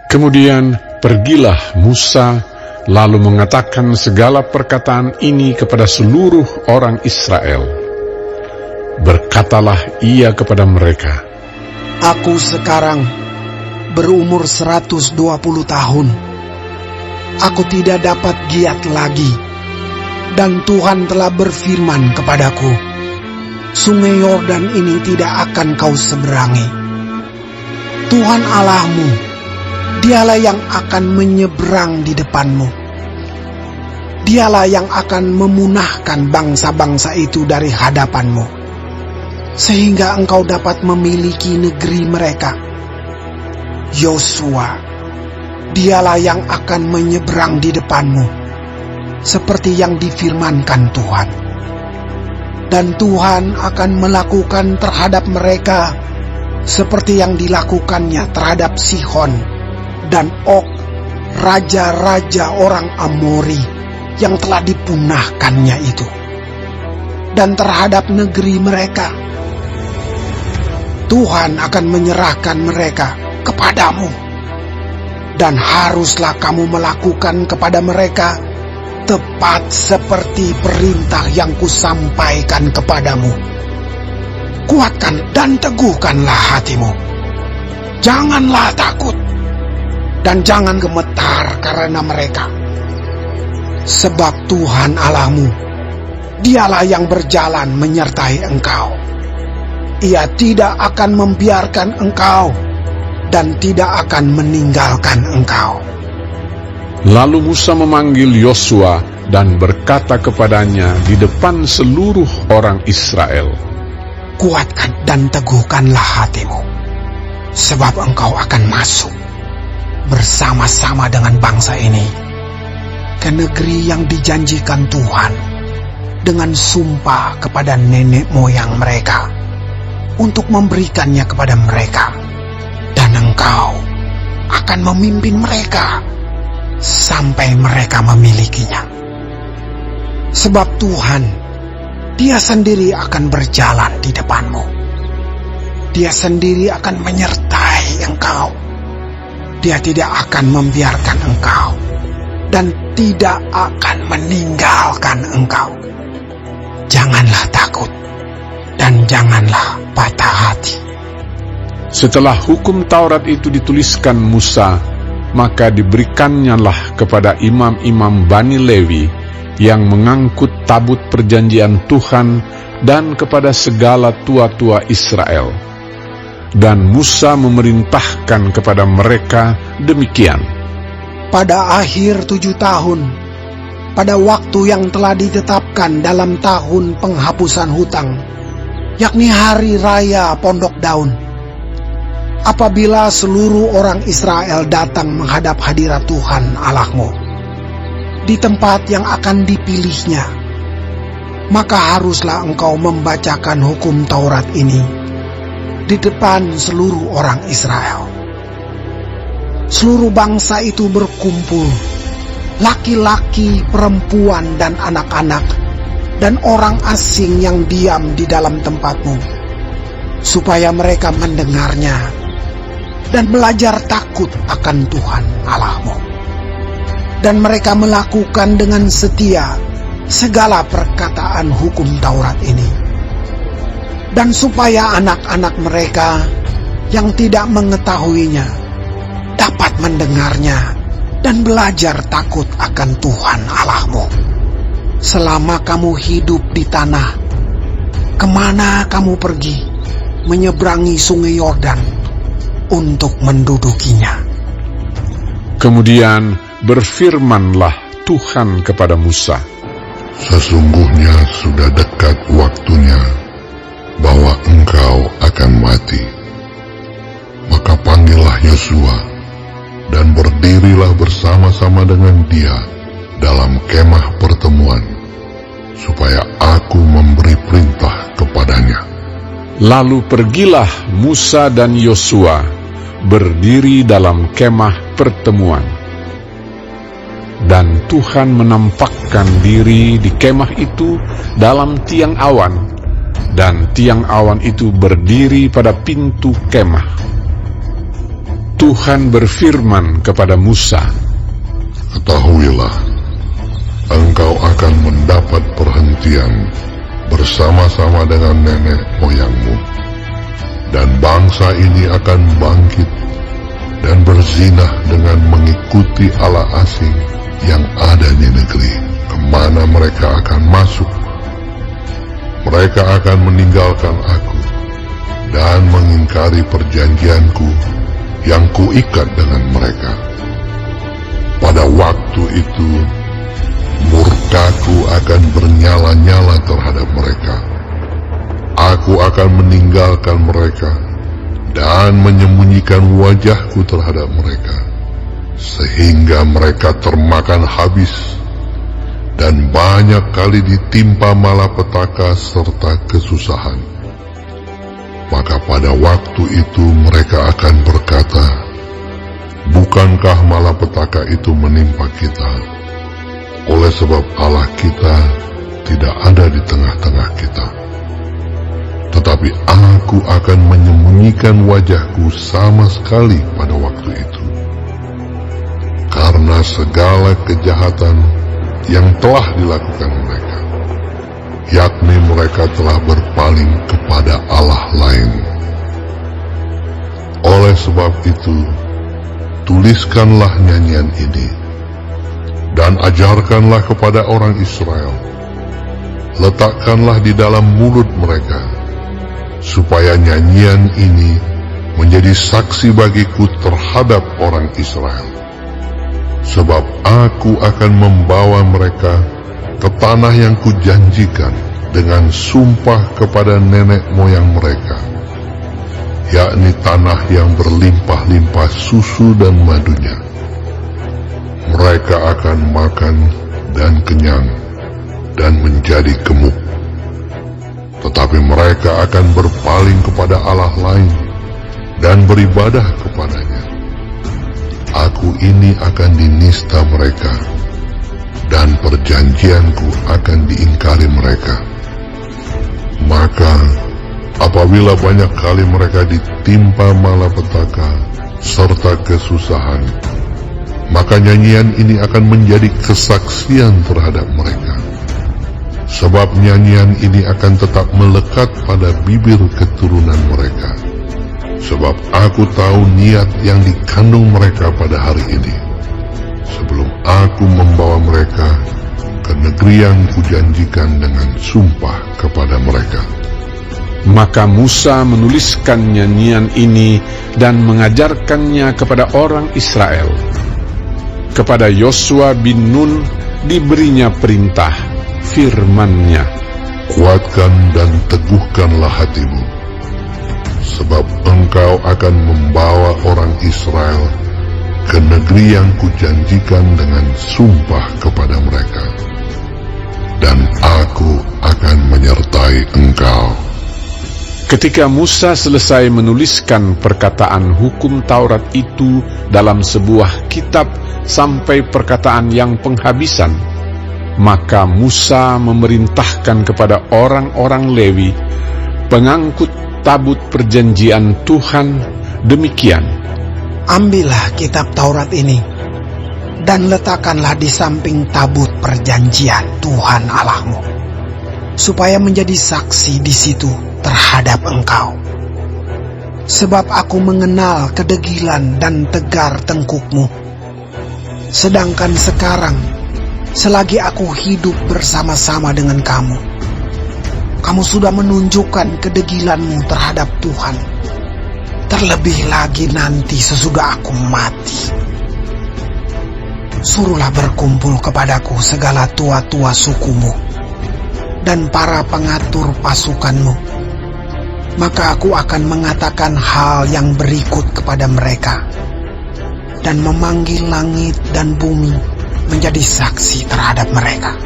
Kemudian pergilah Musa, lalu mengatakan segala perkataan ini kepada seluruh orang Israel. Berkatalah ia kepada mereka, Aku sekarang berumur 120 tahun. Aku tidak dapat giat lagi. Dan Tuhan telah berfirman kepadaku, Sungai Yordan ini tidak akan kau seberangi. Tuhan Allahmu, Dialah yang akan menyeberang di depanmu. Dialah yang akan memunahkan bangsa-bangsa itu dari hadapanmu, sehingga engkau dapat memiliki negeri mereka. Yosua, Dialah yang akan menyeberang di depanmu, seperti yang difirmankan Tuhan. Dan Tuhan akan melakukan terhadap mereka seperti yang dilakukannya terhadap Sihon dan Og, raja-raja orang Amori yang telah dipunahkannya itu, dan terhadap negeri mereka. Tuhan akan menyerahkan mereka kepadamu, dan haruslah kamu melakukan kepada mereka tepat seperti perintah yang kusampaikan kepadamu. Kuatkan dan teguhkanlah hatimu. Janganlah takut, dan jangan gemetar karena mereka. Sebab Tuhan Allahmu, Dialah yang berjalan menyertai engkau. Ia tidak akan membiarkan engkau, dan tidak akan meninggalkan engkau. Lalu Musa memanggil Yosua dan berkata kepadanya di depan seluruh orang Israel, Kuatkan dan teguhkanlah hatimu, sebab engkau akan masuk bersama-sama dengan bangsa ini ke negeri yang dijanjikan Tuhan dengan sumpah kepada nenek moyang mereka untuk memberikannya kepada mereka, dan engkau akan memimpin mereka sampai mereka memilikinya. Sebab Tuhan, Dia sendiri akan berjalan di depanmu. Dia sendiri akan menyertai engkau. Dia tidak akan membiarkan engkau, dan tidak akan meninggalkan engkau. Janganlah takut, dan janganlah patah hati. Setelah hukum Taurat itu dituliskan Musa, maka diberikannya kepada imam-imam Bani Lewi yang mengangkut tabut perjanjian Tuhan dan kepada segala tua-tua Israel. Dan Musa memerintahkan kepada mereka demikian. Pada akhir 7 tahun, pada waktu yang telah ditetapkan dalam tahun penghapusan hutang, yakni hari raya Pondok Daun, apabila seluruh orang Israel datang menghadap hadirat Tuhan Allahmu di tempat yang akan dipilihnya, maka haruslah engkau membacakan hukum Taurat ini di depan seluruh orang Israel. Seluruh bangsa itu berkumpul, laki-laki, perempuan, dan anak-anak, dan orang asing yang diam di dalam tempatmu, supaya mereka mendengarnya dan belajar takut akan Tuhan Allahmu. Dan mereka melakukan dengan setia segala perkataan hukum Taurat ini. Dan supaya anak-anak mereka yang tidak mengetahuinya dapat mendengarnya dan belajar takut akan Tuhan Allahmu. Selama kamu hidup di tanah, kemana kamu pergi, menyeberangi sungai Yordan untuk mendudukinya. Kemudian berfirmanlah Tuhan kepada Musa, Sesungguhnya sudah dekat waktunya bahwa engkau akan mati. Maka panggillah Yosua dan berdirilah bersama-sama dengan dia dalam kemah pertemuan, supaya aku memberi perintah kepadanya. Lalu pergilah Musa dan Yosua berdiri dalam kemah pertemuan. Dan Tuhan menampakkan diri di kemah itu dalam tiang awan, dan tiang awan itu berdiri pada pintu kemah. Tuhan berfirman kepada Musa, Ketahuilah, engkau akan mendapat perhentian bersama-sama dengan nenek moyangmu, dan bangsa ini akan bangkit dan berzinah dengan mengikuti Allah asing yang ada di negeri kemana mereka akan masuk. Mereka akan meninggalkan aku dan mengingkari perjanjianku yang kuikat dengan mereka. Pada waktu itu, murkaku akan bernyala-nyala terhadap mereka. Aku akan meninggalkan mereka dan menyembunyikan wajahku terhadap mereka, sehingga mereka termakan habis dan banyak kali ditimpa malapetaka serta kesusahan. Maka pada waktu itu mereka akan berkata, bukankah malapetaka itu menimpa kita? Oleh sebab Allah kita tidak ada di tengah-tengah kita. Tetapi aku akan menyembunyikan wajahku sama sekali pada waktu itu, karena segala kejahatan yang telah dilakukan mereka, yakni mereka telah berpaling kepada Allah lain. Oleh sebab itu, tuliskanlah nyanyian ini dan ajarkanlah kepada orang Israel. Letakkanlah di dalam mulut mereka, supaya nyanyian ini menjadi saksi bagiku terhadap orang Israel. Sebab aku akan membawa mereka ke tanah yang kujanjikan dengan sumpah kepada nenek moyang mereka, yakni tanah yang berlimpah-limpah susu dan madunya. Mereka akan makan dan kenyang dan menjadi gemuk. Tetapi mereka akan berpaling kepada Allah lain dan beribadah kepadanya. Aku ini akan dinista mereka, dan perjanjianku akan diingkari mereka. Maka apabila banyak kali mereka ditimpa malapetaka serta kesusahan, maka nyanyian ini akan menjadi kesaksian terhadap mereka. Sebab nyanyian ini akan tetap melekat pada bibir keturunan mereka. Sebab aku tahu niat yang dikandung mereka pada hari ini, sebelum aku membawa mereka ke negeri yang kujanjikan dengan sumpah kepada mereka. Maka Musa menuliskan nyanyian ini dan mengajarkannya kepada orang Israel. Kepada Yosua bin Nun diberinya perintah, firman-Nya, Kuatkan dan teguhkanlah hatimu, sebab engkau akan membawa orang Israel ke negeri yang kujanjikan dengan sumpah kepada mereka, dan aku akan menyertai engkau. Ketika Musa selesai menuliskan perkataan hukum Taurat itu dalam sebuah kitab sampai perkataan yang penghabisan, maka Musa memerintahkan kepada orang-orang Lewi, pengangkut tabut perjanjian Tuhan, demikian: Ambillah kitab Taurat ini dan letakkanlah di samping tabut perjanjian Tuhan Allahmu, supaya menjadi saksi di situ terhadap engkau. Sebab aku mengenal kedegilan dan tegar tengkukmu. Sedangkan sekarang, selagi aku hidup bersama-sama dengan kamu, kamu sudah menunjukkan kedegilanmu terhadap Tuhan. Terlebih lagi nanti sesudah aku mati. Suruhlah berkumpul kepadaku segala tua-tua sukumu dan para pengatur pasukanmu. Maka aku akan mengatakan hal yang berikut kepada mereka, dan memanggil langit dan bumi menjadi saksi terhadap mereka.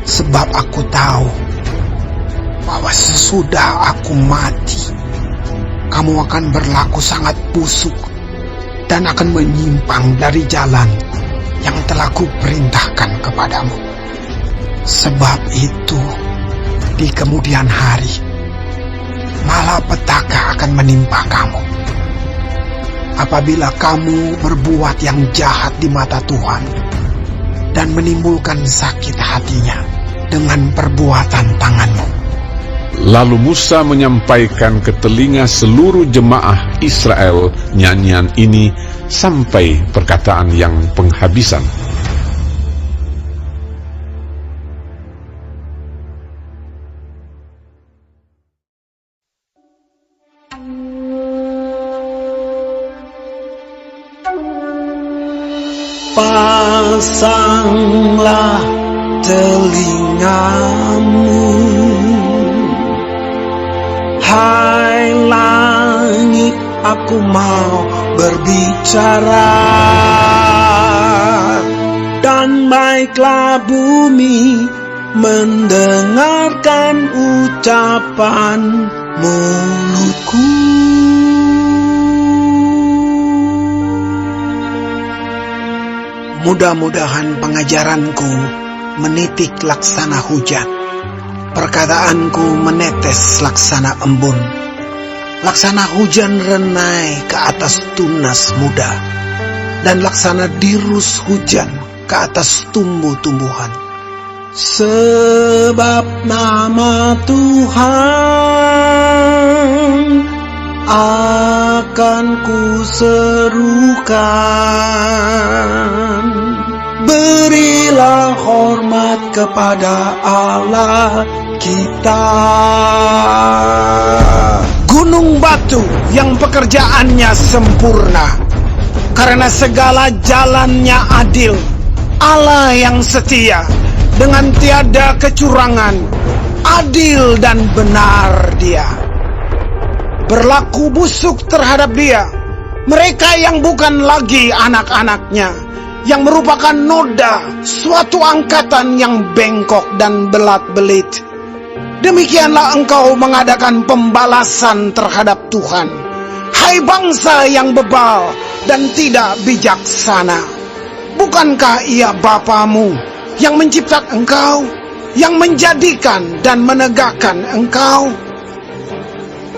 Sebab aku tahu bahwa sesudah aku mati, kamu akan berlaku sangat busuk dan akan menyimpang dari jalan yang telah kuperintahkan kepadamu. Sebab itu, di kemudian hari, malapetaka akan menimpa kamu. apabila kamu berbuat yang jahat di mata Tuhan dan menimbulkan sakit hatinya dengan perbuatan tanganmu. Lalu Musa menyampaikan ke telinga seluruh jemaah Israel nyanyian ini sampai perkataan yang penghabisan. Pasanglah telingamu, hai langit, aku mau berbicara, dan baiklah bumi mendengarkan ucapan mulutku. Mudah-mudahan pengajaranku menitik laksana hujan, perkataanku menetes laksana embun, laksana hujan renai ke atas tunas muda, dan laksana dirus hujan ke atas tumbuh-tumbuhan. Sebab nama Tuhan akan kuserukan. Berilah hormat kepada Allah kita. Gunung batu yang pekerjaannya sempurna, karena segala jalannya adil. Allah yang setia, dengan tiada kecurangan, adil dan benar Dia. Berlaku busuk terhadap Dia mereka yang bukan lagi anak-anaknya, yang merupakan noda, suatu angkatan yang bengkok dan belat-belit. Demikianlah engkau mengadakan pembalasan terhadap Tuhan, hai bangsa yang bebal dan tidak bijaksana. Bukankah Ia Bapamu yang menciptakan engkau, yang menjadikan dan menegakkan engkau?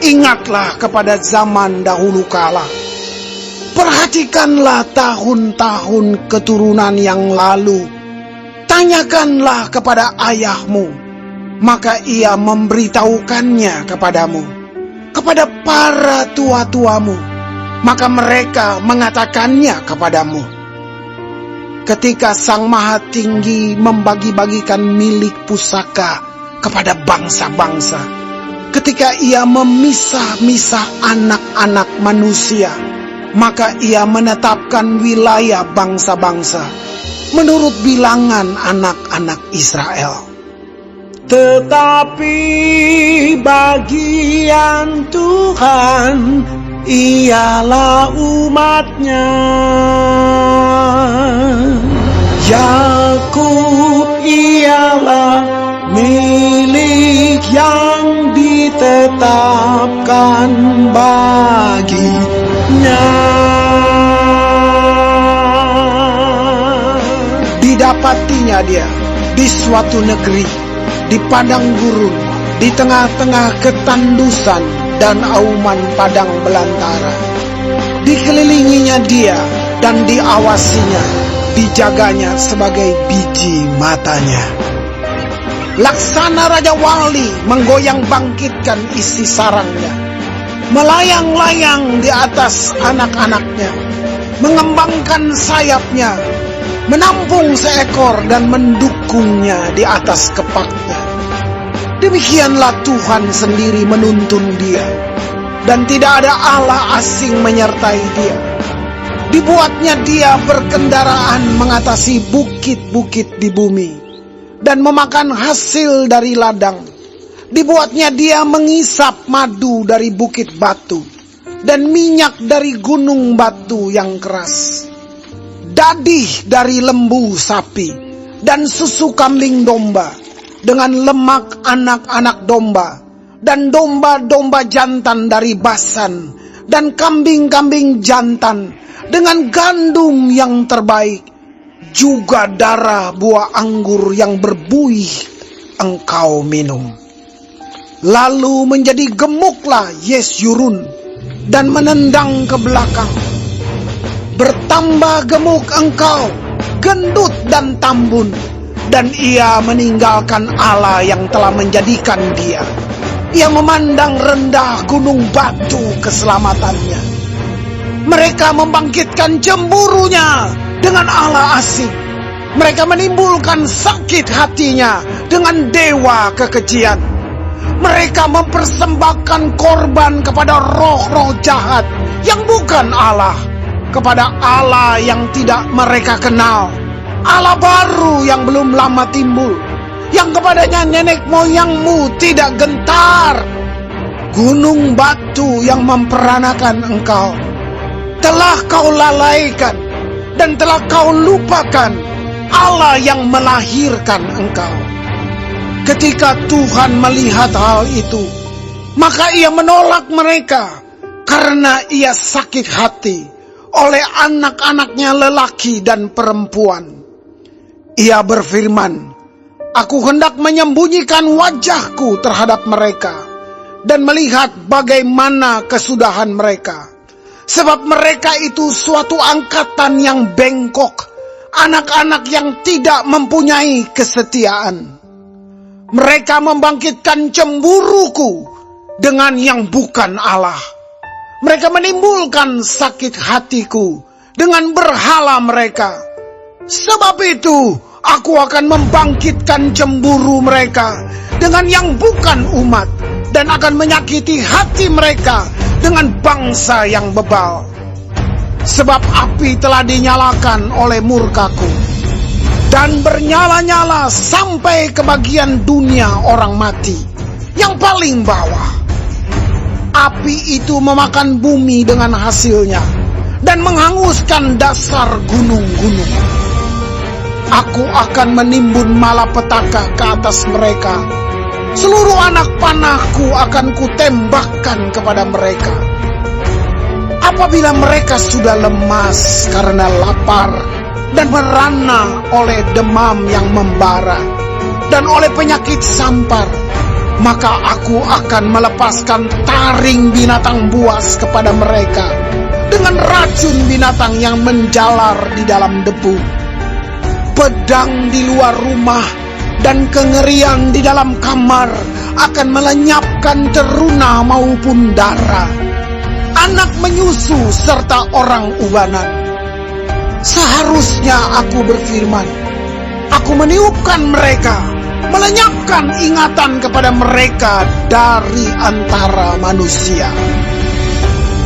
Ingatlah kepada zaman dahulu kala. Perhatikanlah tahun-tahun keturunan yang lalu. Tanyakanlah kepada ayahmu, maka ia memberitahukannya kepadamu. Kepada para tua-tuamu, maka mereka mengatakannya kepadamu. Ketika Sang Maha Tinggi membagi-bagikan milik pusaka kepada bangsa-bangsa, ketika Ia memisah-misah anak-anak manusia, maka Ia menetapkan wilayah bangsa-bangsa menurut bilangan anak-anak Israel. Tetapi bagian Tuhan ialah umat-Nya. Yakub ialah milik yang ditetapkan baginya. Didapatinya dia di suatu negeri, di padang gurun, di tengah-tengah ketandusan dan auman padang belantara. Dikelilinginya dia dan diawasinya, dijaganya sebagai biji matanya. Laksana Raja Wali menggoyang bangkitkan isi sarangnya, melayang-layang di atas anak-anaknya, mengembangkan sayapnya, menampung seekor dan mendukungnya di atas kepaknya. Demikianlah Tuhan sendiri menuntun dia, dan tidak ada Allah asing menyertai dia. Dibuatnya dia berkendaraan mengatasi bukit-bukit di bumi, dan memakan hasil dari ladang. Dibuatnya dia mengisap madu dari bukit batu, dan minyak dari gunung batu yang keras. Dadih dari lembu sapi, dan susu kambing domba, dengan lemak anak-anak domba, dan domba-domba jantan dari Basan, dan kambing-kambing jantan, dengan gandum yang terbaik, juga darah buah anggur yang berbuih engkau minum. Lalu menjadi gemuklah Yesyurun, dan menendang ke belakang, Bertambah gemuk engkau, gendut dan tambun, dan ia meninggalkan Allah yang telah menjadikan dia. Ia memandang rendah gunung batu keselamatannya. Mereka membangkitkan cemburunya dengan Allah asing. Mereka menimbulkan sakit hatinya dengan dewa kekejian. Mereka mempersembahkan korban kepada roh-roh jahat yang bukan Allah, kepada Allah yang tidak mereka kenal, Allah baru yang belum lama timbul, yang kepadanya nenek moyangmu tidak gentar. Gunung batu yang memperanakan engkau, telah kau lalaikan dan telah kau lupakan Allah yang melahirkan engkau. Ketika Tuhan melihat hal itu, maka ia menolak mereka karena ia sakit hati oleh anak-anaknya lelaki dan perempuan. Ia berfirman, aku hendak menyembunyikan wajahku terhadap mereka dan melihat bagaimana kesudahan mereka. Sebab mereka itu suatu angkatan yang bengkok, anak-anak yang tidak mempunyai kesetiaan. Mereka membangkitkan cemburuku dengan yang bukan Allah. Mereka menimbulkan sakit hatiku dengan berhala mereka. Sebab itu aku akan membangkitkan cemburu mereka dengan yang bukan umat, dan akan menyakiti hati mereka dengan bangsa yang bebal. Sebab api telah dinyalakan oleh murkaku, dan bernyala-nyala sampai ke bagian dunia orang mati yang paling bawah. Api itu memakan bumi dengan hasilnya dan menghanguskan dasar gunung-gunung. Aku akan menimbun malapetaka ke atas mereka. Seluruh anak panahku akan kutembakkan kepada mereka. Apabila mereka sudah lemas karena lapar dan merana oleh demam yang membara dan oleh penyakit sampar, maka aku akan melepaskan taring binatang buas kepada mereka dengan racun binatang yang menjalar di dalam debu. Pedang di luar rumah dan kengerian di dalam kamar akan melenyapkan teruna maupun darah, anak menyusu serta orang ubanan. Seharusnya aku berfirman, aku meniupkan mereka, melenyapkan ingatan kepada mereka dari antara manusia.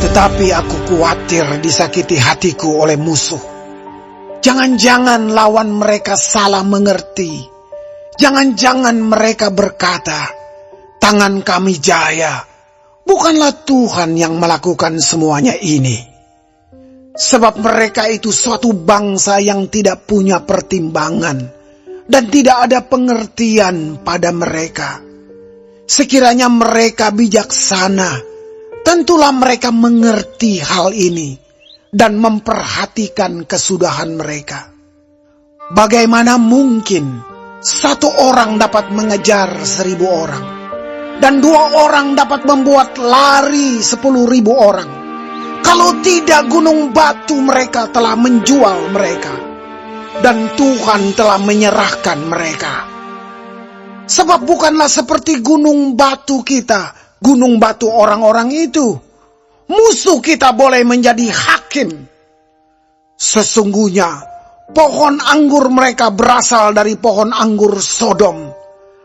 Tetapi aku khawatir disakiti hatiku oleh musuh. Jangan-jangan lawan mereka salah mengerti. Jangan-jangan mereka berkata, tangan kami jaya. Bukanlah Tuhan yang melakukan semuanya ini. Sebab mereka itu suatu bangsa yang tidak punya pertimbangan dan tidak ada pengertian pada mereka. Sekiranya mereka bijaksana, tentulah mereka mengerti hal ini dan memperhatikan kesudahan mereka. Bagaimana mungkin satu orang dapat mengejar 1.000 orang, dan 2 orang dapat membuat lari 10.000 orang, kalau tidak gunung batu mereka telah menjual mereka, dan Tuhan telah menyerahkan mereka. Sebab bukanlah seperti gunung batu kita, gunung batu orang-orang itu. Musuh kita boleh menjadi hakim. Sesungguhnya pohon anggur mereka berasal dari pohon anggur Sodom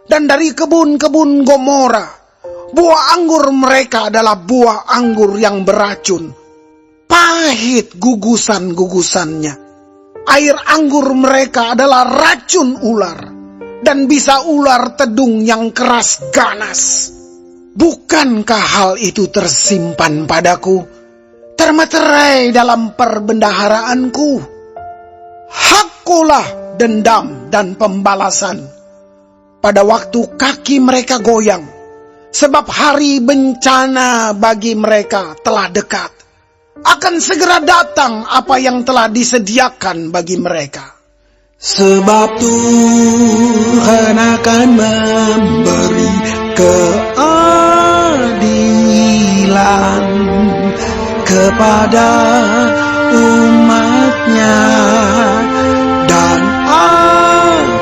dan dari kebun-kebun Gomora. Buah anggur mereka adalah buah anggur yang beracun, pahit gugusan-gugusannya. Air anggur mereka adalah racun ular, dan bisa ular tedung yang keras ganas. Bukankah hal itu tersimpan padaku, termeterai dalam perbendaharaanku? Hakkulah dendam dan pembalasan pada waktu kaki mereka goyang, sebab hari bencana bagi mereka telah dekat. Akan segera datang apa yang telah disediakan bagi mereka. Sebab Tuhan akan memberi keadilan kepada umat umatnya dan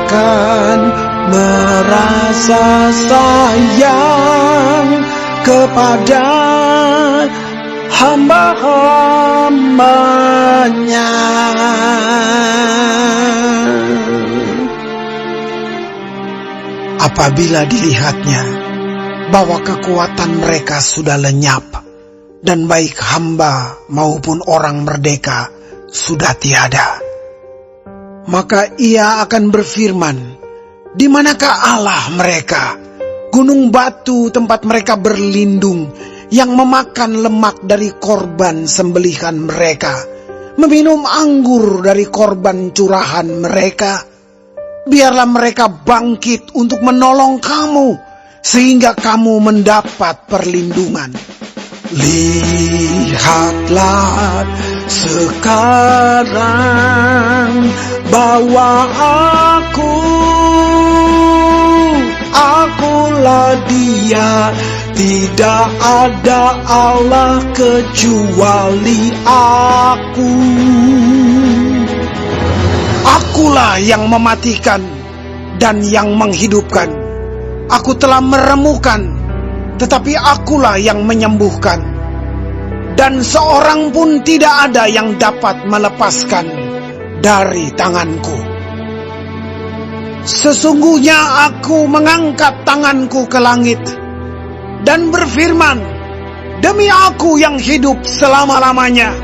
akan merasa sayang kepada hamba-hambanya. Apabila dilihatnya bahwa kekuatan mereka sudah lenyap, dan baik hamba maupun orang merdeka sudah tiada, maka ia akan berfirman, di manakah Allah mereka, gunung batu tempat mereka berlindung, yang memakan lemak dari korban sembelihan mereka, meminum anggur dari korban curahan mereka? Biarlah mereka bangkit untuk menolong kamu, sehingga kamu mendapat perlindungan. Lihatlah sekarang bahwa akulah Dia, tidak ada Allah kecuali Aku. Akulah yang mematikan dan yang menghidupkan. Aku telah meremukan, tetapi akulah yang menyembuhkan. Dan seorang pun tidak ada yang dapat melepaskan dari tanganku. Sesungguhnya aku mengangkat tanganku ke langit dan berfirman, demi Aku yang hidup selama-lamanya,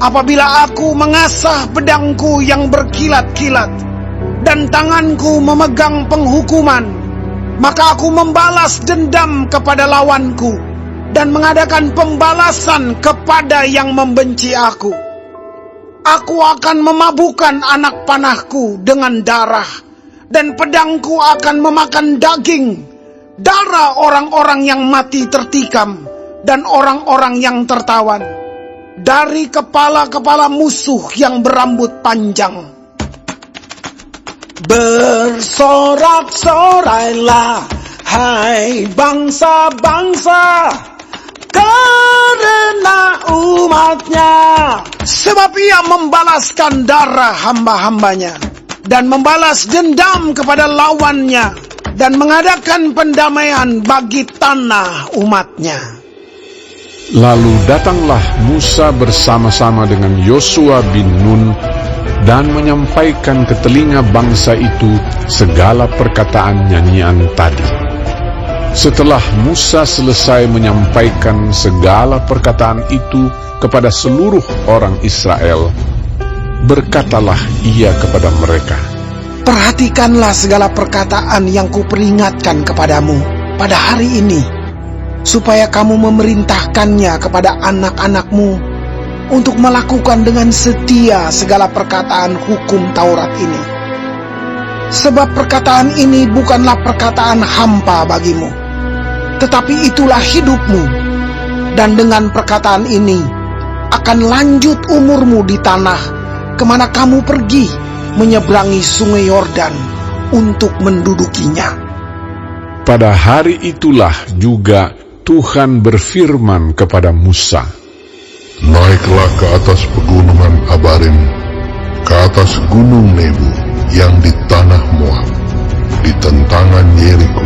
apabila aku mengasah pedangku yang berkilat-kilat dan tanganku memegang penghukuman, maka aku membalas dendam kepada lawanku dan mengadakan pembalasan kepada yang membenci aku. Aku akan memabukkan anak panahku dengan darah, dan pedangku akan memakan daging, darah orang-orang yang mati tertikam dan orang-orang yang tertawan, dari kepala-kepala musuh yang berambut panjang. Bersorak-sorailah, hai bangsa-bangsa, karena umatnya. Sebab ia membalaskan darah hamba-hambanya dan membalas dendam kepada lawannya, dan mengadakan pendamaian bagi tanah umatnya. Lalu datanglah Musa bersama-sama dengan Yosua bin Nun dan menyampaikan ke telinga bangsa itu segala perkataan nyanyian tadi. Setelah Musa selesai menyampaikan segala perkataan itu kepada seluruh orang Israel, berkatalah ia kepada mereka, perhatikanlah segala perkataan yang kuperingatkan kepadamu pada hari ini, supaya kamu memerintahkannya kepada anak-anakmu untuk melakukan dengan setia segala perkataan hukum Taurat ini. Sebab perkataan ini bukanlah perkataan hampa bagimu, tetapi itulah hidupmu. Dan dengan perkataan ini akan lanjut umurmu di tanah kemana kamu pergi menyeberangi sungai Yordan untuk mendudukinya. Pada hari itulah juga Tuhan berfirman kepada Musa, Naiklah ke atas pegunungan Abarim, ke atas gunung Nebo yang di tanah Moab, di tentangan Yeriko,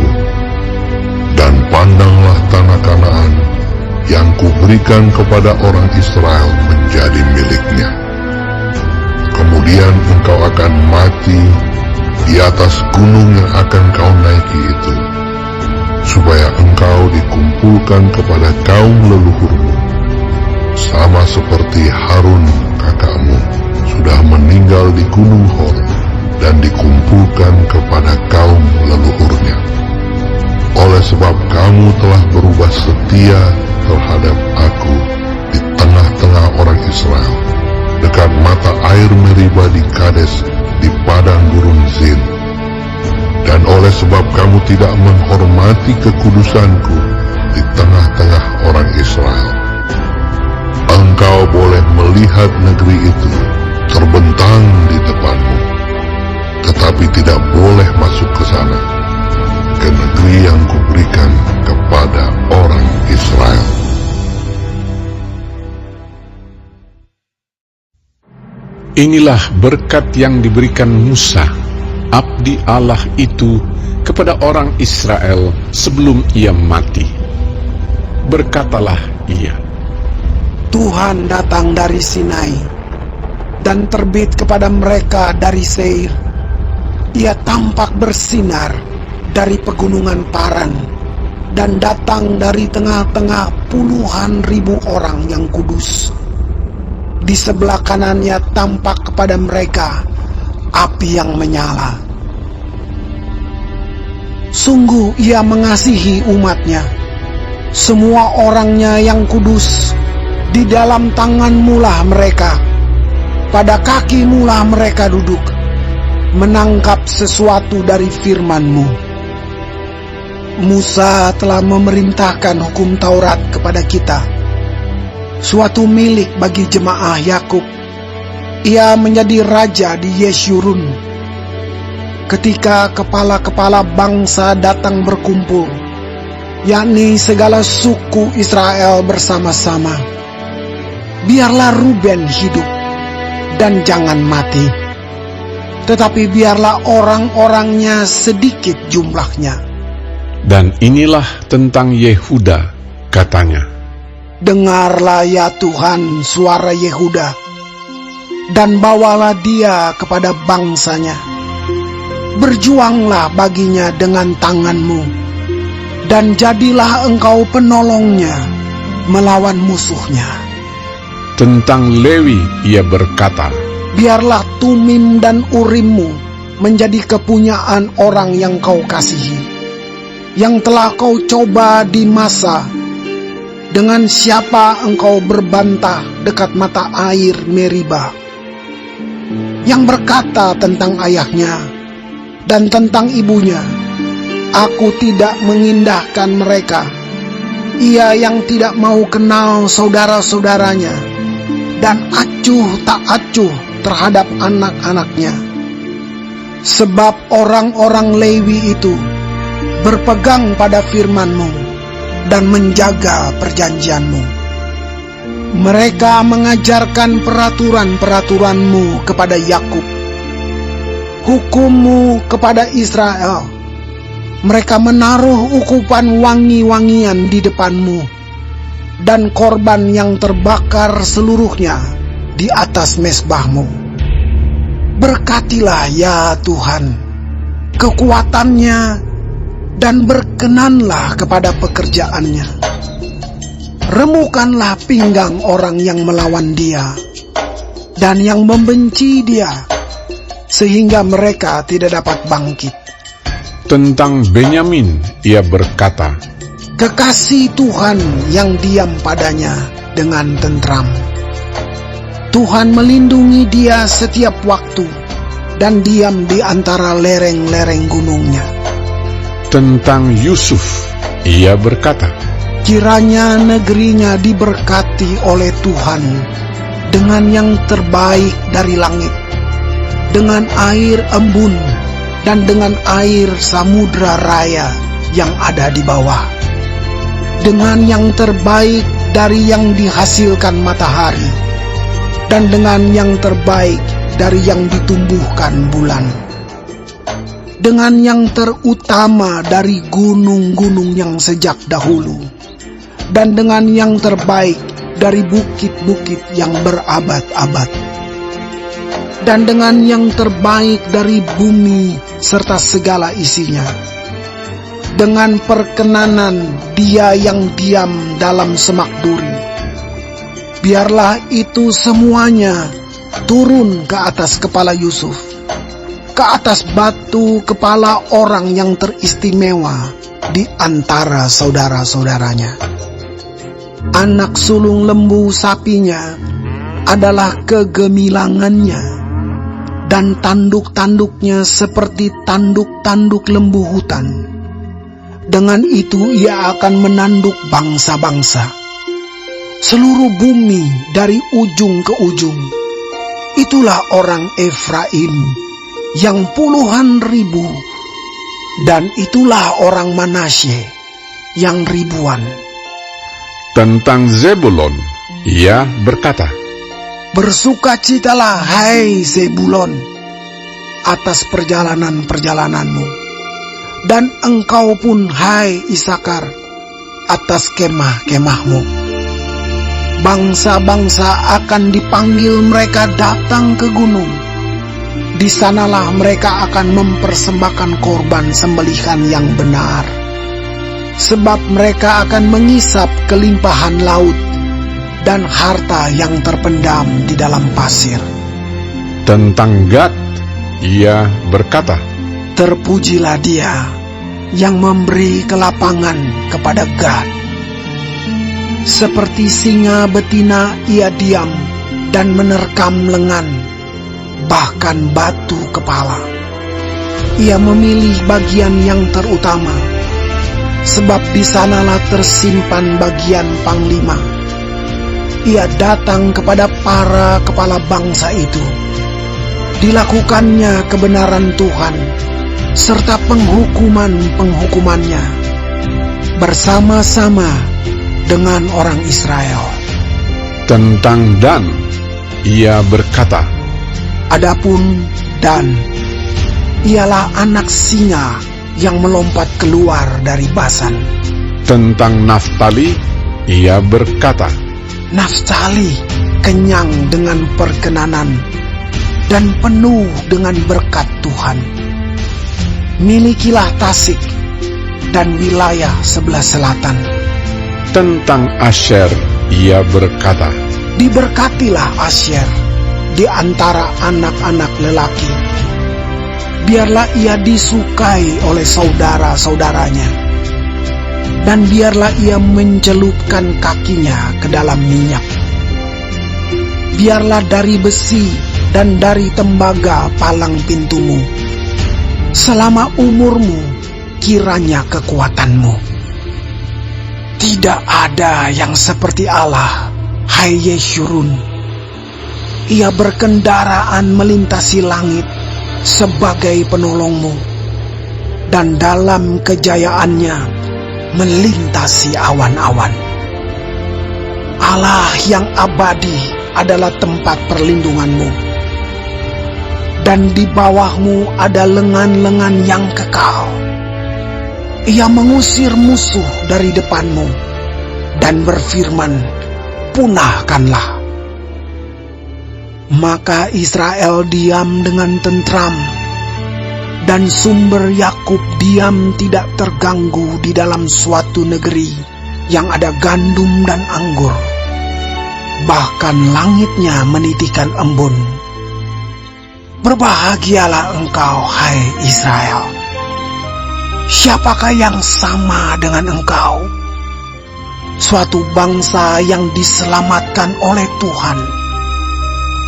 dan pandanglah tanah Kanaan yang kuberikan kepada orang Israel menjadi miliknya. Kemudian engkau akan mati di atas gunung yang akan kau naiki itu, supaya engkau dikumpulkan kepada kaum leluhurmu, sama seperti Harun kakakmu sudah meninggal di gunung Hor dan dikumpulkan kepada kaum leluhurnya. Oleh sebab kamu telah berubah setia terhadap Aku di tengah-tengah orang Israel, dekat mata air Meriba di Kades di padang gurun Zin. Dan oleh sebab kamu tidak menghormati kekudusanku di tengah-tengah orang Israel, engkau boleh melihat negeri itu terbentang di depanmu, tetapi tidak boleh masuk ke sana, ke negeri yang kuberikan kepada orang Israel. Inilah berkat yang diberikan Musa, abdi Allah itu, kepada orang Israel sebelum ia mati. Berkatalah ia, Tuhan datang dari Sinai dan terbit kepada mereka dari Seir. Ia tampak bersinar dari pegunungan Paran dan datang dari tengah-tengah puluhan ribu orang yang kudus. Di sebelah kanannya tampak kepada mereka api yang menyala. Sungguh ia mengasihi umatnya, semua orangnya yang kudus. Di dalam tanganmu-lah mereka, pada kakimu-lah mereka duduk, menangkap sesuatu dari firman-Mu. Musa telah memerintahkan hukum Taurat kepada kita, suatu milik bagi jemaah Yakub. Ia menjadi raja di Yeshurun. Ketika kepala-kepala bangsa datang berkumpul, yakni segala suku Israel bersama-sama, biarlah Ruben hidup dan jangan mati, tetapi biarlah orang-orangnya sedikit jumlahnya. dan inilah tentang Yehuda, katanya. Dengarlah ya Tuhan suara Yehuda, dan bawalah dia kepada bangsanya. Berjuanglah baginya dengan tanganmu, dan jadilah engkau penolongnya melawan musuhnya. Tentang Lewi ia berkata, Biarlah Tumim dan Urimmu menjadi kepunyaan orang yang kau kasihi, yang telah kau coba di masa. Dengan siapa engkau berbantah dekat mata air Meriba, yang berkata tentang ayahnya dan tentang ibunya, aku tidak mengindahkan mereka. Ia yang tidak mau kenal saudara-saudaranya, dan acuh tak acuh terhadap anak-anaknya. Sebab orang-orang Lewi itu berpegang pada firman-Mu dan menjaga perjanjian-Mu. Mereka mengajarkan peraturan-peraturan-Mu kepada Yakub, hukum-Mu kepada Israel. Mereka menaruh ukupan wangi-wangian di depan-Mu, dan korban yang terbakar seluruhnya di atas mezbah-Mu. Berkatilah ya Tuhan kekuatannya, dan berkenanlah kepada pekerjaannya. Remukanlah pinggang orang yang melawan dia dan yang membenci dia, sehingga mereka tidak dapat bangkit. tentang Benyamin ia berkata, Kekasih Tuhan yang diam padanya dengan tentram. Tuhan melindungi dia setiap waktu, dan diam di antara lereng-lereng gunungnya. tentang Yusuf ia berkata, Kiranya negerinya diberkati oleh Tuhan dengan yang terbaik dari langit, dengan air embun dan dengan air samudra raya yang ada di bawah, dengan yang terbaik dari yang dihasilkan matahari, dan dengan yang terbaik dari yang ditumbuhkan bulan, dengan yang terutama dari gunung-gunung yang sejak dahulu, dan dengan yang terbaik dari bukit-bukit yang berabad-abad, dan dengan yang terbaik dari bumi serta segala isinya, dengan perkenanan dia yang diam dalam semak duri. Biarlah itu semuanya turun ke atas kepala Yusuf, ke atas batu kepala orang yang teristimewa di antara saudara-saudaranya. Anak sulung lembu sapinya adalah kegemilangannya, dan tanduk-tanduknya seperti tanduk-tanduk lembu hutan. Dengan itu ia akan menanduk bangsa-bangsa, seluruh bumi dari ujung ke ujung. Itulah orang Efraim yang puluhan ribu, dan itulah orang Manasye yang ribuan. tentang Zebulon ia berkata, Bersukacitalah, hai Zebulon, atas perjalanan-perjalananmu, dan engkau pun, hai Isakar, atas kemah-kemahmu. Bangsa-bangsa akan dipanggil mereka datang ke gunung. Di sanalah mereka akan mempersembahkan korban sembelihan yang benar. Sebab mereka akan mengisap kelimpahan laut dan harta yang terpendam di dalam pasir. Tentang Gad, ia berkata, Terpujilah dia yang memberi kelapangan kepada Gad. Seperti singa betina ia diam dan menerkam lengan, bahkan batu kepala. Ia memilih bagian yang terutama, sebab di sanalah tersimpan bagian panglima. Ia datang kepada para kepala bangsa itu. Dilakukannya kebenaran Tuhan, serta penghukuman-penghukumannya, bersama-sama dengan orang Israel. Tentang Dan, ia berkata, Adapun Dan, ialah anak singa yang melompat keluar dari Basan. Tentang Naftali, ia berkata, Naftali kenyang dengan perkenanan dan penuh dengan berkat Tuhan. Milikilah Tasik dan wilayah sebelah selatan. Tentang Asher, ia berkata, Diberkatilah Asher di antara anak-anak lelaki. Biarlah ia disukai oleh saudara-saudaranya, dan biarlah ia mencelupkan kakinya ke dalam minyak. Biarlah dari besi dan dari tembaga palang pintumu. Selama umurmu, kiranya kekuatanmu. Tidak ada yang seperti Allah, hai Yeshurun. Ia berkendaraan melintasi langit sebagai penolongmu, dan dalam kejayaannya melintasi awan-awan. Allah yang abadi adalah tempat perlindunganmu, dan di bawahmu ada lengan-lengan yang kekal. Ia mengusir musuh dari depanmu dan berfirman, punahkanlah. Maka Israel diam dengan tentram, dan sumber Yakub diam tidak terganggu di dalam suatu negeri yang ada gandum dan anggur. Bahkan langitnya menitikan embun. Berbahagialah engkau, hai Israel. Siapakah yang sama dengan engkau? Suatu bangsa yang diselamatkan oleh Tuhan,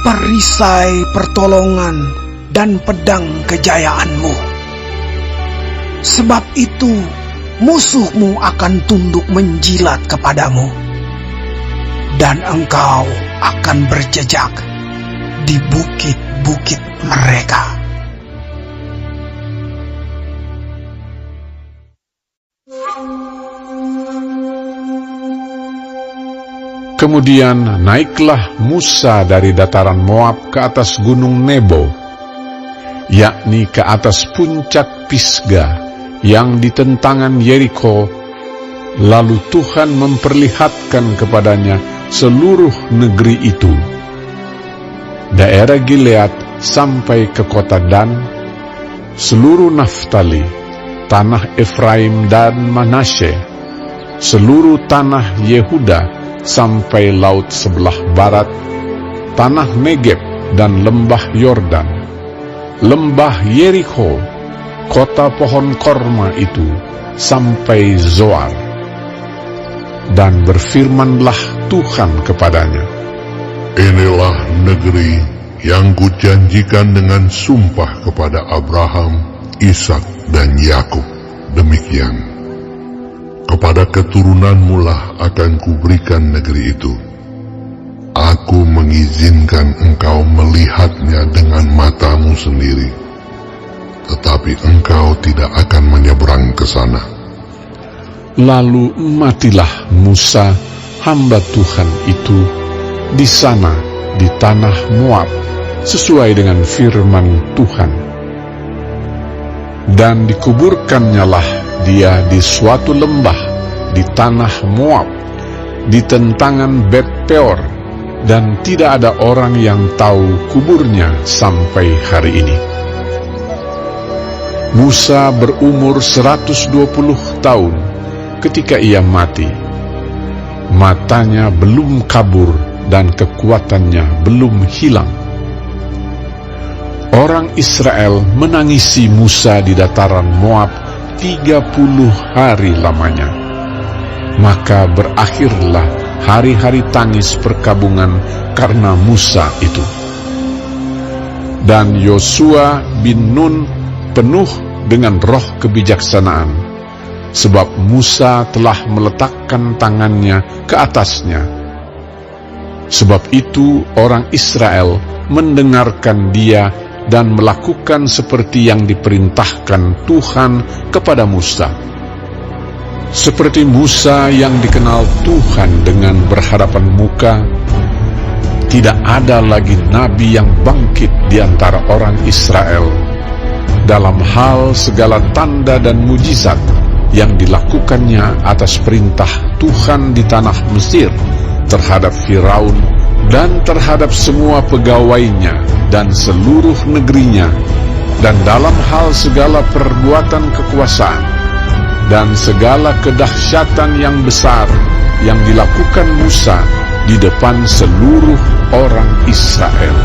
perisai pertolongan dan pedang kejayaanmu. Sebab itu musuhmu akan tunduk menjilat kepadamu, dan engkau akan berjejak di bukit-bukit mereka. Kemudian naiklah Musa dari dataran Moab ke atas gunung Nebo, yakni ke atas puncak Pisga yang di tentangan Yeriko. Lalu Tuhan memperlihatkan kepadanya seluruh negeri itu, daerah Gilead sampai ke kota Dan, seluruh Naftali, tanah Efraim dan Manasye, seluruh tanah Yehuda sampai laut sebelah barat, tanah Negeb dan lembah Yordan, lembah Yeriko, kota pohon korma itu, sampai Zoar. Dan berfirmanlah Tuhan kepadanya, Inilah negeri yang kujanjikan dengan sumpah kepada Abraham, Ishak dan Yakub. Demikian, kepada keturunanmu lah akan kuberikan negeri itu. Aku mengizinkan engkau melihatnya dengan matamu sendiri, tetapi engkau tidak akan menyeberang ke sana. Lalu matilah Musa, hamba Tuhan itu, di sana di tanah Moab, sesuai dengan firman Tuhan. Dan dikuburkannyalah dia di suatu lembah di tanah Moab, di tentangan Bet Peor, dan tidak ada orang yang tahu kuburnya sampai hari ini. Musa berumur 120 tahun ketika ia mati. Matanya belum kabur dan kekuatannya belum hilang. Orang Israel menangisi Musa di dataran Moab 30 hari lamanya. Maka berakhirlah hari-hari tangis perkabungan karena Musa itu. Dan Yosua bin Nun penuh dengan roh kebijaksanaan, sebab Musa telah meletakkan tangannya ke atasnya. Sebab itu orang Israel mendengarkan dia dan melakukan seperti yang diperintahkan Tuhan kepada Musa. Seperti Musa yang dikenal Tuhan dengan berhadapan muka, tidak ada lagi nabi yang bangkit di antara orang Israel dalam hal segala tanda dan mujizat yang dilakukannya atas perintah Tuhan di tanah Mesir terhadap Firaun dan terhadap semua pegawainya dan seluruh negerinya, dan dalam hal segala perbuatan kekuasaan dan segala kedahsyatan yang besar yang dilakukan Musa di depan seluruh orang Israel.